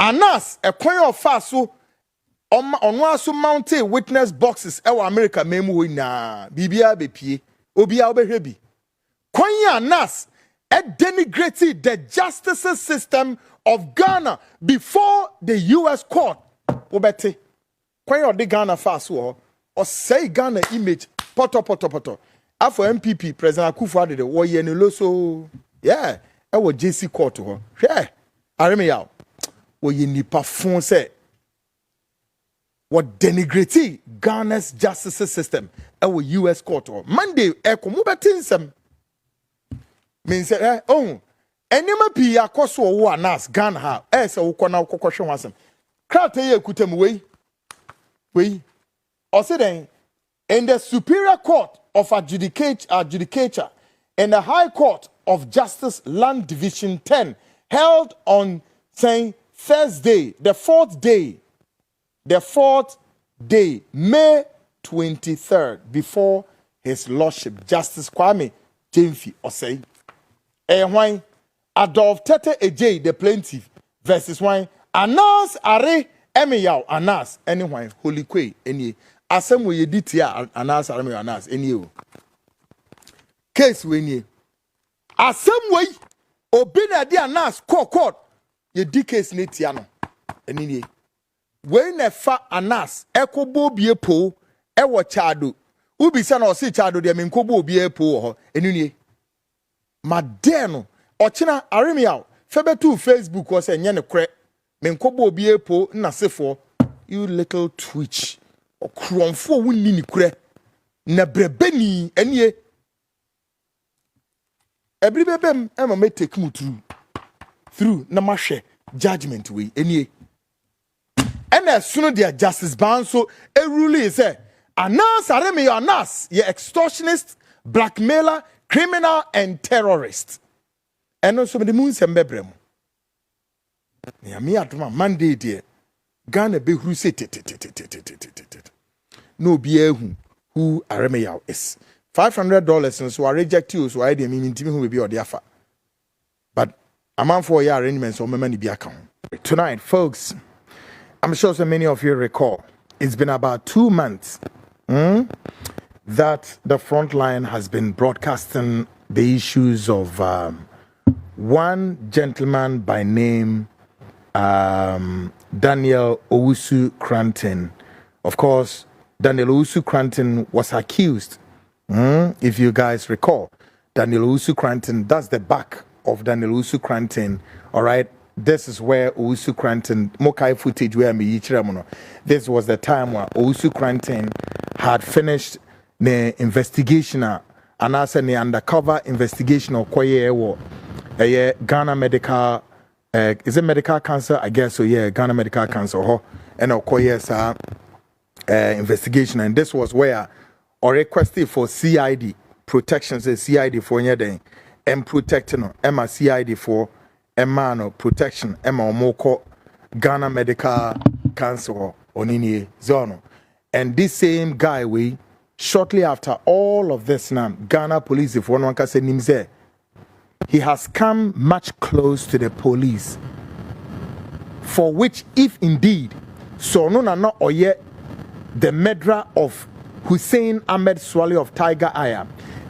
Anas, a coin of faso, on one so mounted witness boxes, our America memu na, Bibia BP, Obia Obehebi. Coin Anas, denigrated the justice system of Ghana before the U.S. court. Obete, coin the Ghana faso, or say Ghana image, poto. After MPP, President Akufo-Addo, the warrior Niloso, yeah, I was JC court to her. Yeah, I remember. Wo ye nipa fon say what denigrate Ghana's justice system our US court or Monday e ko mo betinsem mean say oh enema pi akoso wo anas Ghana ha say wo kona kokoswe wasem krata ye kutam we or say then in the Superior Court of Adjudicature and the High Court of Justice Land Division 10 held on saying Thursday, the fourth day, May 23rd, before His Lordship Justice Kwame Jemfi Osei. Why Adolf Tete Ej, the plaintiff, versus why Anas Are Emiyaw Anas anyway Holy Kwe any asem we edit here Anas Are Anas any case we ni asem we obi na di Anas court ye di case ne tia no eni nie we na fa Anas ekobo bie po e wo chado ubi se na o si chado de menkobo bie po ho eni nie made no ochina aremiaw febetu Facebook o se nye ne kre menkobo bie po na sefo you little twitch okromfo wonni ni kre na brebeni enie every bebem ema me take mu through na mahwe judgment we enie and as soon their justice ban so a ruling say Anas Aremi Anas ye extortionist, blackmailer, criminal and terrorist and also the moon sembebrem ya me atoma Monday there Ghana be who say no be who Aremi is $500 and so I reject you so I dey mean intimi who be or the afa but a man for your arrangements or money be account. Tonight, folks, I'm sure so many of you recall, it's been about 2 months that the front line has been broadcasting the issues of one gentleman by name Daniel Owusu Cranton. Of course, Daniel Owusu Cranton was accused, if you guys recall, Daniel Owusu Cranton, that's the back of Daniel Owusu Cranton. All right, this is where Owusu Cranton mokai footage where me yichiramono. This was the time where Owusu Cranton had finished the investigation and also the undercover investigation of Koye Ghana Medical is it Medical Council? I guess so. Yeah, Ghana Medical Council. And Okoye's investigation, and this was where or requested for CID protection, say CID for anything. And protecting Emma CID for Emma protection Emma Omoko Ghana Medical Council Onini Zono. And this same guy we shortly after all of this now Ghana police if one can say Nimze he has come much close to the police for which if indeed so no na or yet the murderer of Hussein Ahmed Swali of Tiger Aya.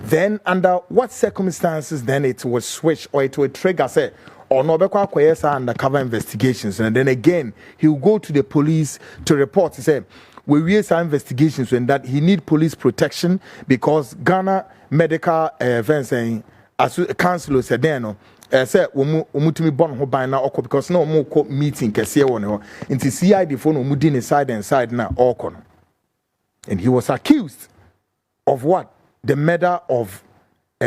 Then under what circumstances then it was switched or it will trigger say or no undercover investigations and then again he will go to the police to report to say we raise some investigations and that he need police protection because Ghana Medical events saying as council said then say umutumi bon ho ban na okọ because na omo meeting kese won ho into CID for no mudi ni side and side na okọ no and he was accused of what the murder of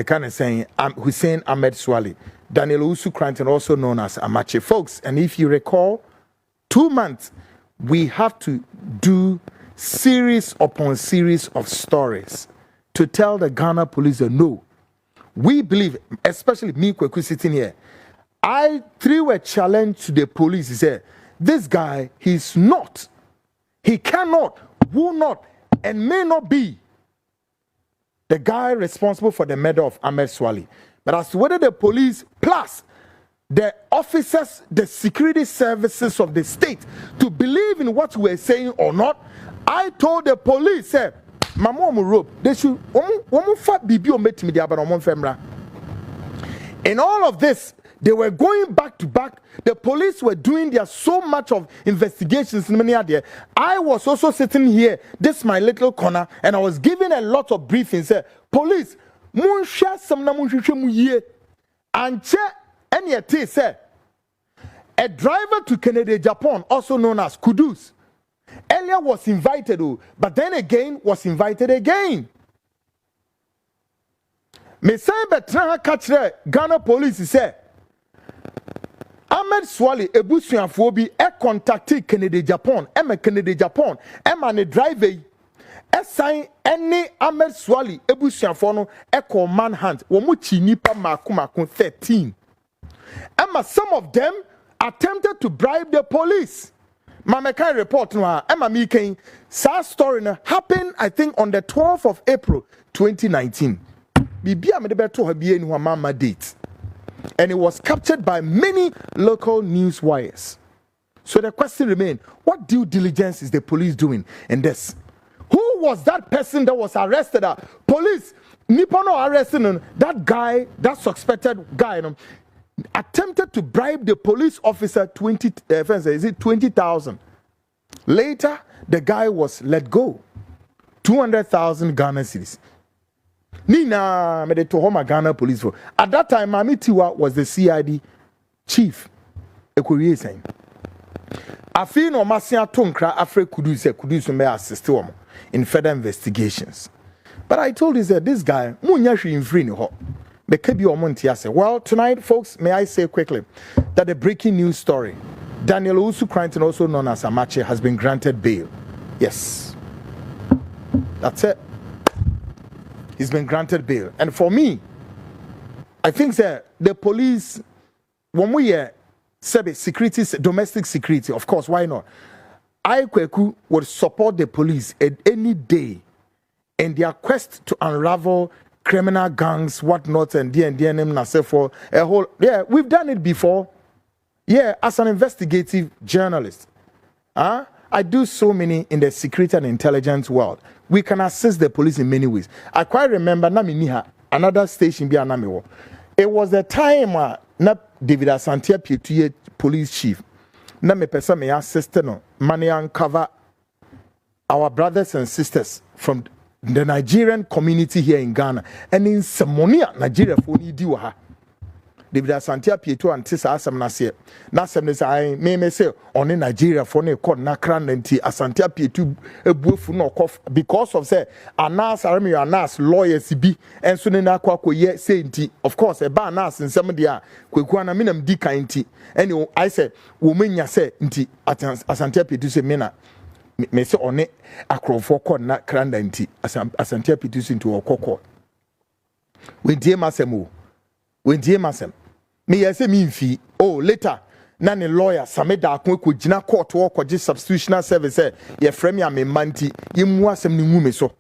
kind of saying Hussein Ahmed Swali, Daniel Owusu Cranton, also known as Amache. Folks, and if you recall, 2 months, we have to do series upon series of stories to tell the Ghana police that no, we believe, especially me, Kwaku, sitting here, I threw a challenge to the police. He said, this guy, he cannot, will not, and may not be the guy responsible for the murder of Ahmed Swali. But as to whether the police plus the officers, the security services of the state to believe in what we're saying or not. I told the police, say, my mom rope, they should in all of this, they were going back to back. The police were doing their so much of investigations. I was also sitting here, this is my little corner, and I was giving a lot of briefings. Say, police, and check any say a driver to Kennedy, Japan, also known as Kudus, earlier was invited, but then again was invited again. Me say betra catch Ghana police say Ahmed Swali ebusuafo bi e contacte Kennedy Japan, Kennedy Japan, ne driver e sign any Ahmed Swali ebusuafo no e call manhunt. Wo mu chi nipa mako 13. Some of them attempted to bribe the police. Mamekan report no me ken sad story no happened, I think, on the 12th of April 2019. Bibia me de beto ha bia ni ho mama date. And it was captured by many local news wires. So the question remains, what due diligence is the police doing in this? Who was that person that was arrested? Police Nippon arresting that guy, that suspected guy, attempted to bribe the police officer 20,000. Later, the guy was let go. 200,000 Ghana cedis. Nina made to home Ghana police for. At that time, Mami Tiwa was the CID chief. Ekuriye saying. Afi no masia tonkra afre Kudus may assist him in further investigations. But I told you that this guy, munyashi in free ho. Well, tonight, folks, may I say quickly that the breaking news story, Daniel Usu Cranton, also known as Amache, has been granted bail. Yes. That's it. He's been granted bail. And for me, I think that the police, when we say security, domestic security, of course, why not? I, Kwaku, would support the police at any day in their quest to unravel criminal gangs, whatnot, and DNM for a whole. Yeah, we've done it before. Yeah, as an investigative journalist, I do so many in the security and intelligence world. We can assist the police in many ways. I quite remember Naminiha, another station be Anamiwo. It was the time na David Asantia Pietuye police chief. Na me pesa me assist no money uncover our brothers and sisters from the Nigerian community here in Ghana and in Samonia, Nigeria for Nidiwa. David Asantia Pietu and Tisa Asam Nasia. Nasam is I may say on in Nigeria for ne called Cranton Asantia Pietu a boof no cough because of say Anas Army Anas lawyers be and soon in Kwaku ye say of course a bar nas in some of the Kwaku Annan minimum dika inti. Anyway, I said woman ya say inti Asantia Pietu se mena me say on it acro for called na Cranton Asantia Pietu into a coco. We dear Masemo. When dear Masem. Me yes me fee. Oh, later, none lawyer, Sameda Kwaku Jina court work or just substitutional service. Ye frame ya me manti, ye muasem ni mume so.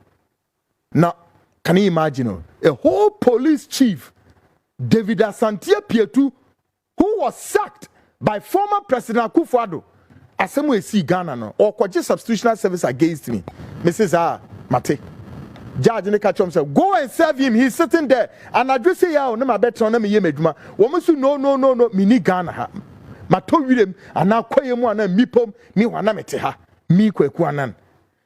Now, can you imagine a whole police chief, David Asantia Pietu, who was sacked by former President Akufo-Addo, Asemu see Ghana no, or just substitutional service against me. Mrs. Mate. Judge and the catch him say, go and serve him. He's sitting there. And I just say, no, my better on me, Yemeduma. Woman, no, me ni Ghana. Ma told him, and now Kwayemo and me pom, me wanameteha, me Kwaku Annan.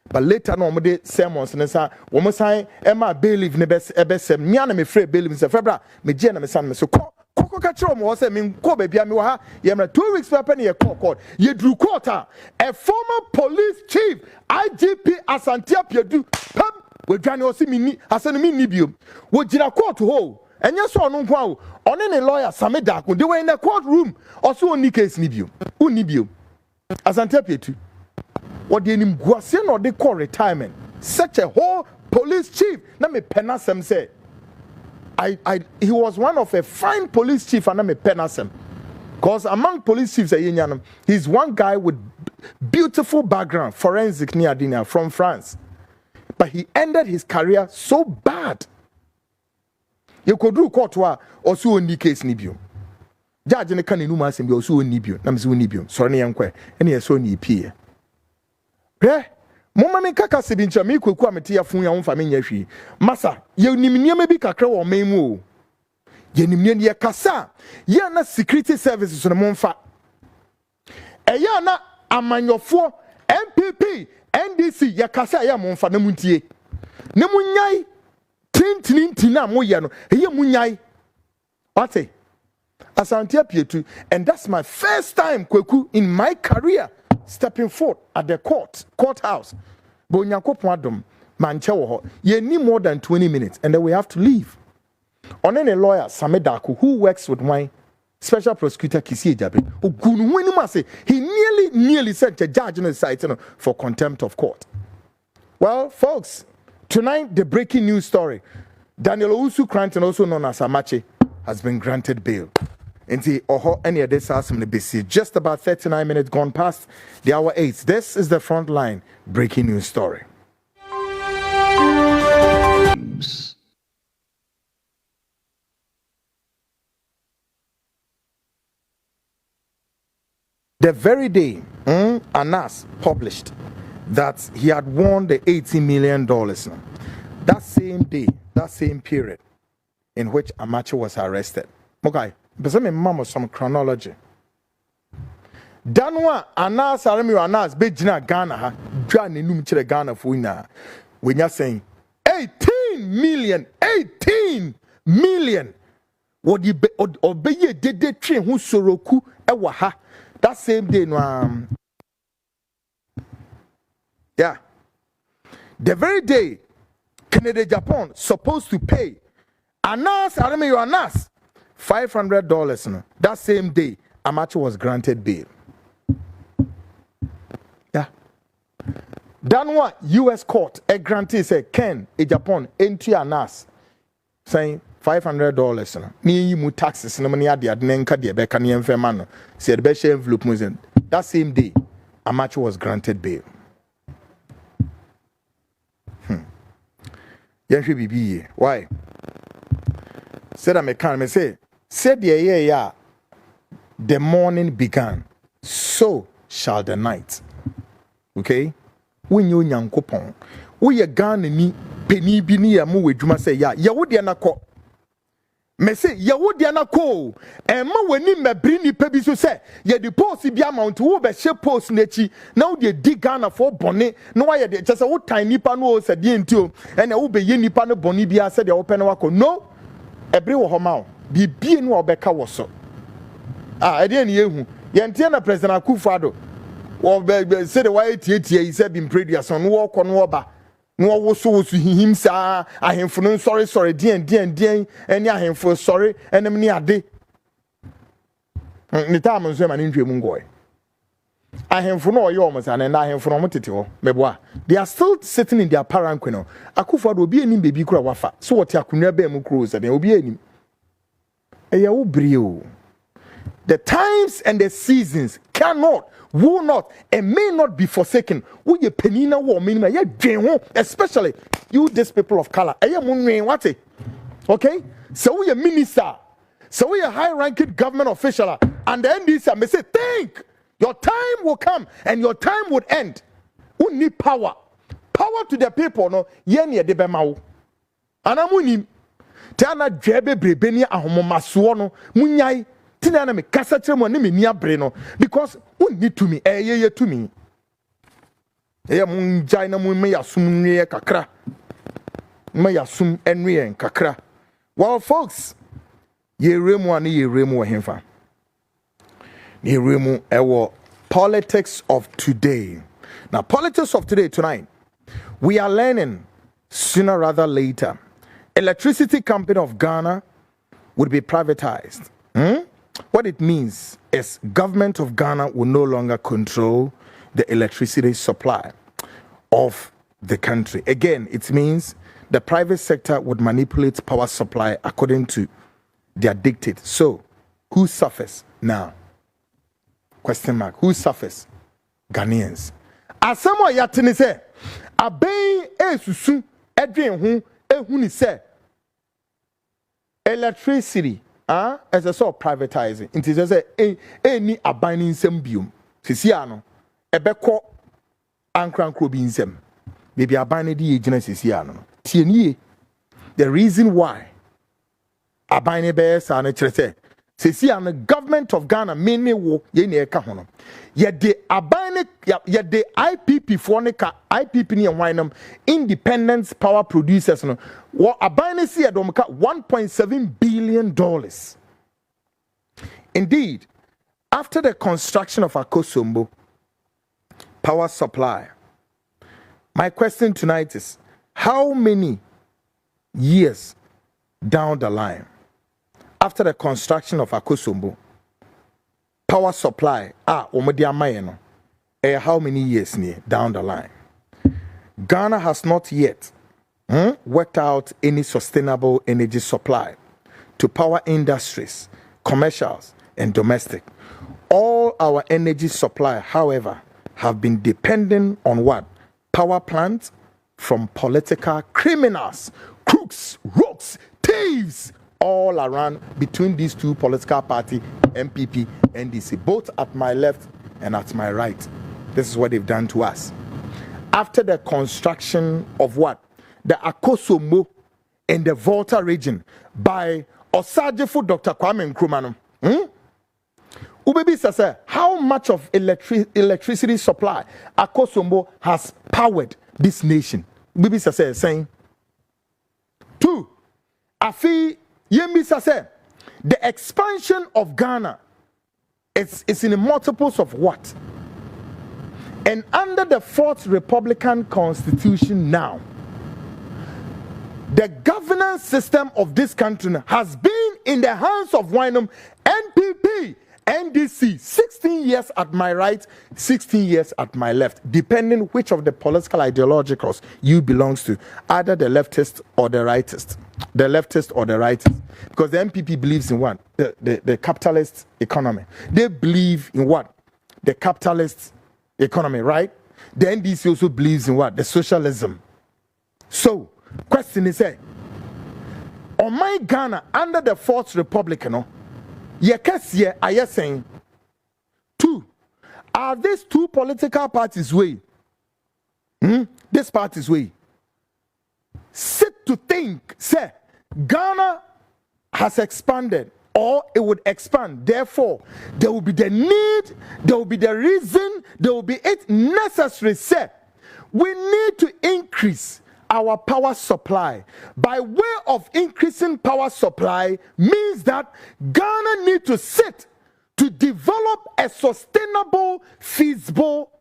But later, no, me sermons and say, woman say, Emma Bailey, nebes, ebesem, me and me free Bailey, Mr. Febra, me Jenna, me son, me so Coco Catchom was a mean, Kobe, Biamiwa, Yamra, 2 weeks for a penny a court. Ye drew quarter. A former police chief, IGP Asantia Pietu, we Johnny Osimini, Asan Minibio, would Jina court to hold. And yes, or no, on any lawyer, Samedak, when they were in the courtroom, also on Nikes Nibio, Unibio, Asantia Pietu. What the name Guasian or they call retirement. Such a whole police chief. Let me penasem say. He was one of a fine police chief, and I'm a penasem. Because among police chiefs, he's one guy with beautiful background, forensic near from France. But he ended his career so bad. You could do court or so in the case nibio. judge ne kan enu ma asem bi o so oni bio na me so oni bio so ne yenkwe ene ye so ni pie moma me kaka se bi ncha me Kwaku amete ya fun ya wo fa me nya hwi masa ye nimniam bi kakra wo man mu o ye nimniam ye kasa ye na security services no monfa eya na amanyofo MPP NDC ye kasa ye monfa na muntie ne munyai tintinti na moye no ye munyai what Asante Pietu, and that's my first time, Kwaku, in my career stepping forth at the courthouse. But Nyankopon manchewo, you need more than 20 minutes, and then we have to leave. On any lawyer, Samedaku, who works with my special prosecutor Kisi Ejabe, he nearly sent a judge on the site for contempt of court. Well, folks, tonight the breaking news story: Daniel Owusu Cranton, also known as Amache, has been granted bail. Inti oho any of this has been just about 39 minutes gone past the hour 8. This is the front line breaking news story. The very day Anas published that he had won the $80 million, that same day, that same period in which Amache was arrested. Okay. But some chronology. Danwa Anas Arami Anas Bejina Ghana ha Dwan enum kire Ghana fo ina. When you're saying 18 million what you obey dede train who soroku ewa ha that same day no yeah, the very day Canada Japan supposed to pay Anas Arami Anas $500 no. That same day, Amache was granted bail. Yeah. Danwa U.S. court granted say Ken Agyapong entry Anas saying $500 no. Ni mu taxes no money ade nenka de be kan yemfe ma no. Say the be share envelope mu. That same day, Amache was granted bail. Yanhwe bibi why? Said I can me say said yeah, the morning began, so shall the night. Okay? When you Nyankopon, we ye Ghana ni peni bi ni ya mu wedwuma say ya wo de na ko. Me say ya wo de na ko. E ma wani mebri ni pa bi so say ye the post bi amount wo be she post n'echi na wo de di Ghana for bone no wa ye de chese wo tan nipa no o se de ntio e na wo be ye nipa no bone bi a se de wo pe na wako. No, every wo homa bibie no obeka wo so e de na yehu ye ntie na president Akufo-Addo wo be say the why tietie he said been previous on wo kɔ no oba no wo so hihim sa ahemfo no sorry den eni ahemfo sorry enem ni ade ni ta am nso ma ni ntwemu ngoe ahemfo no oye omo sa na ahemfo no motete ho meboa they are still sitting in their paranquino. Akufo-Addo obi enim bebi kura wafa so wote akunwa ba mu kuro sa den obi enim. The times and the seasons cannot, will not, and may not be forsaken. We ye penina war minima ye especially you this people of color. Okay? So we a minister, so we a high-ranking government official, and then this may say, think your time will come and your time would end. We need power. Power to the people, no, ye de bemau. Anamunim. Tana dwebe brebeni ahomomaso no munyai tina na me kasa kire mo ne me nia bre no because we need to me ye to me munjai na mu me yasum nwe kakra me yasum enwe kakra. Well folks, ye remu ani ye remu hemfa ye remu ewo politics of today. Now politics of today tonight we are learning sooner rather later. Electricity Company of Ghana would be privatized. What it means is government of Ghana will no longer control the electricity supply of the country. Again, it means the private sector would manipulate power supply according to their dictate. So, who suffers now? Question mark. Who suffers? Ghanaians. Asamo yatini se aben esusu edwen hu ehuni se electricity as a sort of privatizing. It is as any abiding sembium. Sisiano, a beko ankran krobinsem. Maybe abiding the agency Sisiano. Tieni, the reason why abiding bears are not Sisiano, government of Ghana mainly wo yeni ekahono. Yet the abiding, yet the IPP for IPP ni and independent power producers no. What abiding see $1.7 billion. Indeed, after the construction of Akosombo power supply, my question tonight is, how many years down the line, after the construction of Akosombo power supply, how many years down the line? Ghana has not yet worked out any sustainable energy supply to power industries, commercials, and domestic. All our energy supply, however, have been dependent on what? Power plants from political criminals, crooks, rogues, thieves, all around between these two political parties, MPP, NDC, both at my left and at my right. This is what they've done to us. After the construction of what? The Akosombo in the Volta region by Osajefo Dr. Kwame Nkrumah. Ubebi says, how much of electricity supply Akosombo has powered this nation? Ubebi says, saying. 2. Afi Yembi says, the expansion of Ghana is in the multiples of what? And under the 4th Republican Constitution now, the governance system of this country has been in the hands of Wynum, NPP, NDC, 16 years at my right, 16 years at my left, depending which of the political ideologicals you belongs to, either the leftist or the rightist. The leftist or the rightist. Because the NPP believes in what? The capitalist economy. They believe in what? The capitalist economy, right? The NDC also believes in what? The socialism. So, question is, on my Ghana, under the 4th Republic, are you saying, 2, are these two political parties way? This party's way. Sit to think, say, Ghana has expanded or it would expand. Therefore, there will be the need, there will be the reason, there will be it necessary, say, we need to increase our power supply. By way of increasing power supply means that Ghana need to sit to develop a sustainable, feasible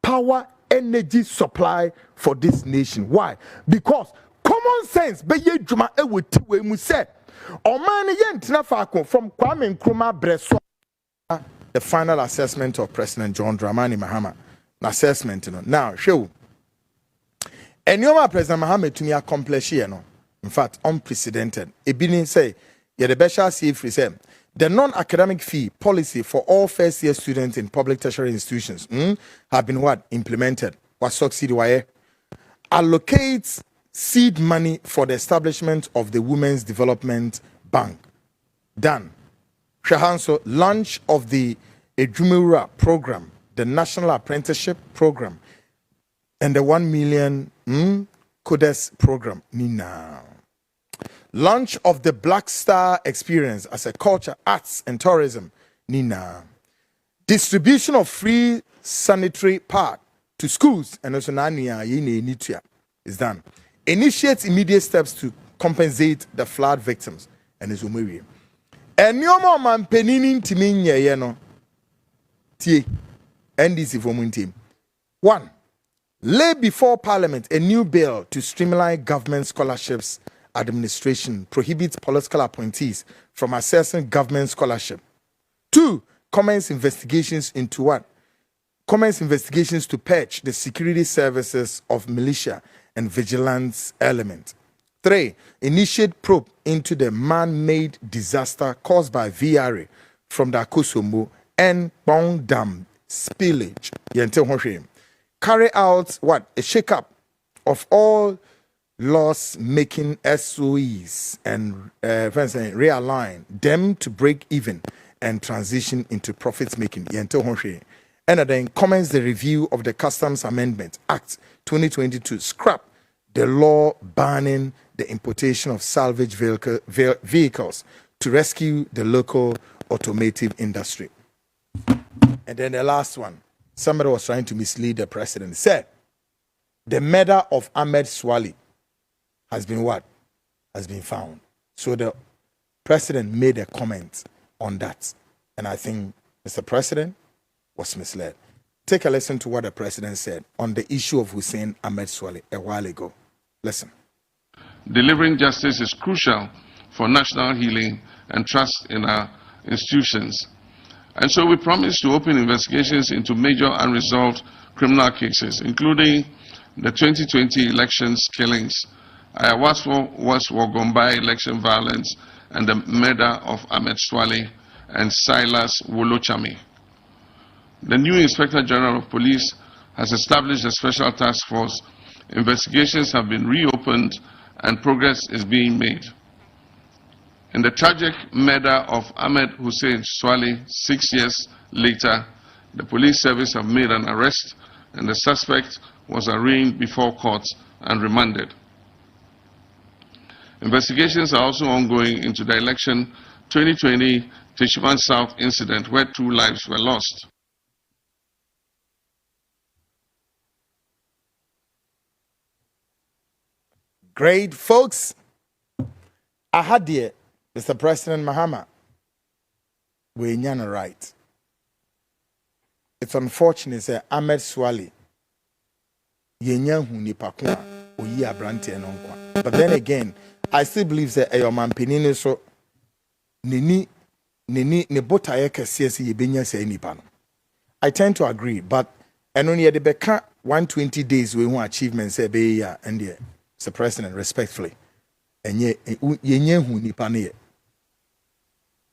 power energy supply for this nation. Why? Because common sense be ye dwuma ewoti we mu se oman ye ntina faako from Kwame Nkrumah breso. The final assessment of President John Dramani Mahama. Assessment now show Enyoma President Mahama to me accomplish here no. In fact, unprecedented. Ebini say, yeah, the Besha free say the non-academic fee policy for all first-year students in public tertiary institutions have been what? Implemented. What succeed why? Allocates seed money for the establishment of the Women's Development Bank. Done. Shahanso, launch of the Ejumura program, the National Apprenticeship Program, and the 1 million CODES program. Nina. Launch of the Black Star Experience as a culture, arts, and tourism. Nina. Distribution of free sanitary pad to schools and also is done. Initiates immediate steps to compensate the flood victims and is umiri. And no man peninin timin yeno. Tie. NDC for team. 1. Lay before Parliament a new bill to streamline government scholarships administration, prohibits political appointees from accessing government scholarship. 2. Commence investigations into what? Commence investigations to patch the security services of militia and vigilance element. 3. Initiate probe into the man-made disaster caused by VRA from the Akosombo and Bong Dam spillage. Carry out what? A shake-up of all loss-making SOEs and realign them to break even and transition into profits-making. And then comments the review of the Customs Amendment Act 2022 scrap the law banning the importation of salvage vehicles to rescue the local automotive industry. And then the last one, somebody was trying to mislead the president, said the murder of Ahmed Swali has been what? Has been found. So the president made a comment on that. And I think Mr. President was misled. Take a listen to what the president said on the issue of Hussein Ahmed Swali a while ago. Listen. Delivering justice is crucial for national healing and trust in our institutions. And so we promise to open investigations into major unresolved criminal cases, including the 2020 elections killings, Ayawaso-Wagombai election violence, and the murder of Ahmed Swali and Silas Wolochami. The new Inspector General of Police has established a special task force. Investigations have been reopened and progress is being made. In the tragic murder of Ahmed Hussein Swali 6 years later, the police service have made an arrest and the suspect was arraigned before court and remanded. Investigations are also ongoing into the election 2020 Tishiman South incident where 2 lives were lost. Great, folks. I had the Mr. President Mahama. We're right. It's unfortunate that Ahmed Swali but then again, I still believe that a man penini so nini botaye kesiesi yebenya se nipano. I tend to agree, but and only the beka 120 days we want achievements say be ya and the Mr. President respectfully. And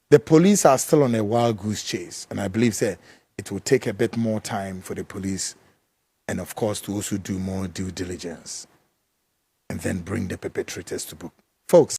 the police are still on a wild goose chase, and I believe that it will take a bit more time for the police and of course to also do more due diligence and then bring the perpetrators to book. Folks,